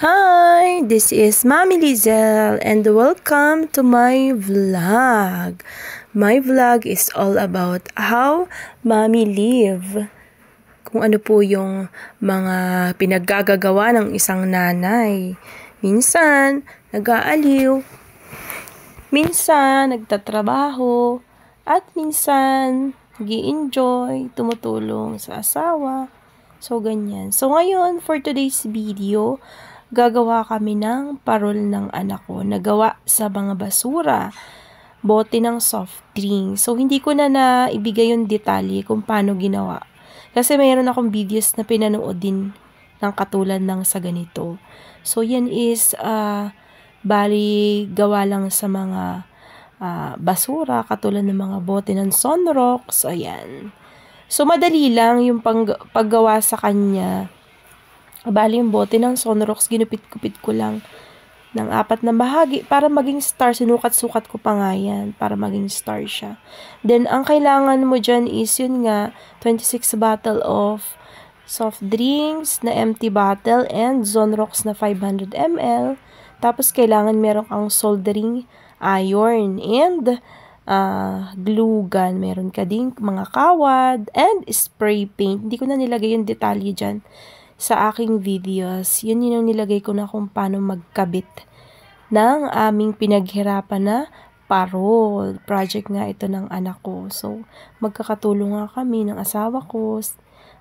Hi, this is Mami Lizelle and welcome to my vlog. My vlog is all about how Mami live. Kung ano po yung mga pinaggagawa ng isang nanay. Minsan, nag-aaliw. Minsan, nagtatrabaho. At minsan, nag-i-enjoy, tumutulong sa asawa. So, ganyan. So, ngayon, for today's video, gagawa kami ng parol ng anak ko. Nagawa sa mga basura. Bote ng soft drink. So, hindi ko na naibigay yung detalye kung paano ginawa. Kasi mayroon akong videos na pinanood din ng katulad ng sa ganito. So, yan is, bali, gawa lang sa mga basura, katulad ng mga bote ng Sunrox. Ayan. So, madali lang yung paggawa sa kanya. Bali, yung bote ng Sunrox, ginupit-kupit ko lang ng 4 na bahagi para maging star. Sinukat-sukat ko pa nga yan para maging star siya. Then, ang kailangan mo dyan is, yun nga, 26 bottle of soft drinks na empty bottle and Sunrox na 500 ml. Tapos, kailangan meron kang soldering iron and glue gun. Meron ka ding mga kawad and spray paint. Hindi ko na nilagay yung detalye dyan sa aking videos. Yun yung nilagay ko na kung paano magkabit ng aming pinaghirapan na parol. Project nga ito ng anak ko. So, magkakatulong nga kami ng asawa ko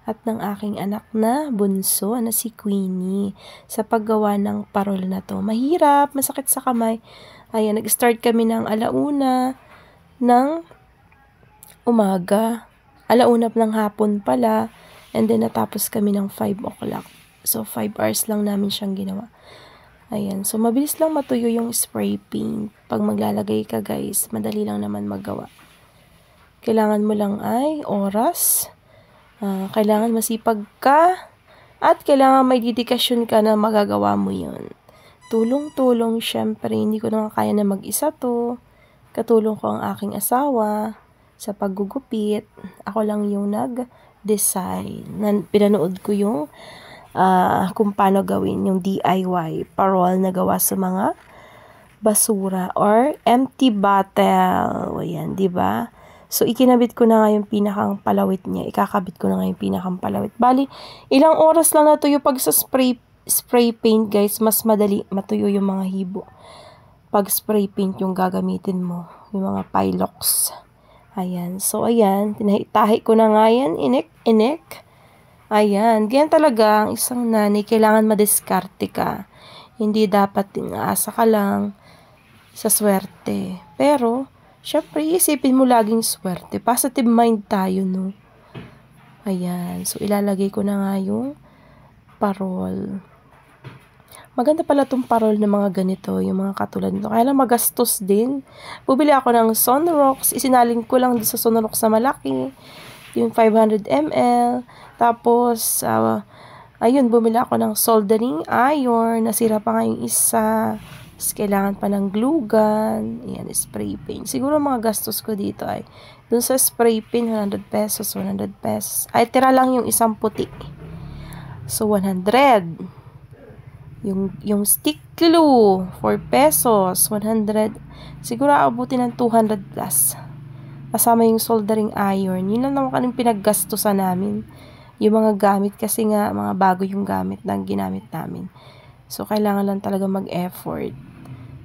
at ng aking anak na bunso na si Queenie sa paggawa ng parol na to. Mahirap, masakit sa kamay. Ayan, nag-start kami ng alauna ng umaga. Alauna ng hapon pala. And then, natapos kami ng 5 o'clock. So, 5 hours lang namin siyang ginawa. Ayan. So, mabilis lang matuyo yung spray paint. Pag maglalagay ka, guys, madali lang naman magawa. Kailangan mo lang ay oras. Kailangan masipag ka. At kailangan may dedikasyon ka na magagawa mo yun. Tulong-tulong, syempre. Hindi ko naman kaya na mag-isa to. Katulong ko ang aking asawa sa paggugupit. Ako lang yung nag-design. Pinanood ko yung kung paano gawin yung DIY parol na gawa sa mga basura or empty bottle. Ayan, di ba? So, ikinabit ko na nga yung pinakang palawit niya. Ikakabit ko na nga yung pinakang palawit. Bali, ilang oras lang natuyo pag sa spray paint, guys. Mas madali matuyo yung mga hibo. Pag spray paint yung gagamitin mo. Yung mga Pilox. Ayan. So, ayan. Tahi ko na nga yan. Inik. Ayan. Ganyan talaga ang isang nanay. Kailangan madiskarte ka. Hindi dapat asa ka lang sa swerte. Pero, syempre, isipin mo laging swerte. Positive mind tayo, no? Ayan. So, ilalagay ko na nga yung parol. Maganda pala itong parol ng mga ganito, yung mga katulad nito. Kaya lang magastos din. Bubili ako ng Sunrox. Isinalin ko lang sa Sunrox na malaki. Yung 500 ml. Tapos, ayun, bumili ako ng soldering iron. Nasira pa nga yung isa. Tapos, kailangan pa ng glue gun. Ayan, spray paint. Siguro mga gastos ko dito ay, dun sa spray paint, 100 pesos, 100 pesos. Ay, tira lang yung isang puti. So, 100. Yung stick glue, 4 pesos, 100. Siguro abutin ng 200 plus. Kasama yung soldering iron. Yun lang naman kanong pinaggastusan namin. Yung mga gamit kasi nga, mga bago yung gamit na ginamit namin. So, kailangan lang talaga mag-effort.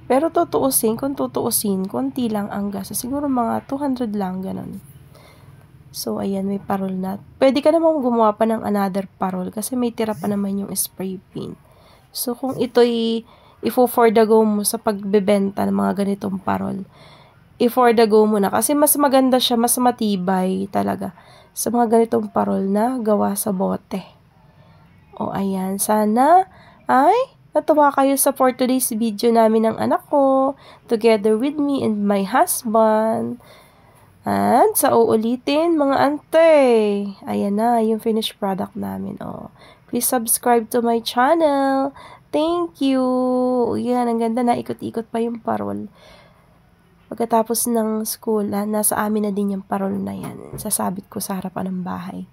Pero kung tutuusin, konti lang ang gasto. Siguro mga 200 lang, ganun. So, ayan, may parol na. Pwede ka naman gumawa pa ng another parol kasi may tira pa naman yung spray paint. So, kung ito'y i-for the go mo sa pagbebenta ng mga ganitong parol, i-for the go mo na. Kasi mas maganda siya, mas matibay talaga sa mga ganitong parol na gawa sa bote. O, ayan. Sana ay natuwa kayo sa for today's video namin ng anak ko, together with me and my husband. At sa uulitin, mga ante, ayan na, yung finished product namin. O, please subscribe to my channel. Thank you. Yan, ang ganda na. Ikot-ikot pa yung parol. Pagkatapos ng school, nasa amin na din yung parol na yan. Sasabit ko sa harapan ng bahay.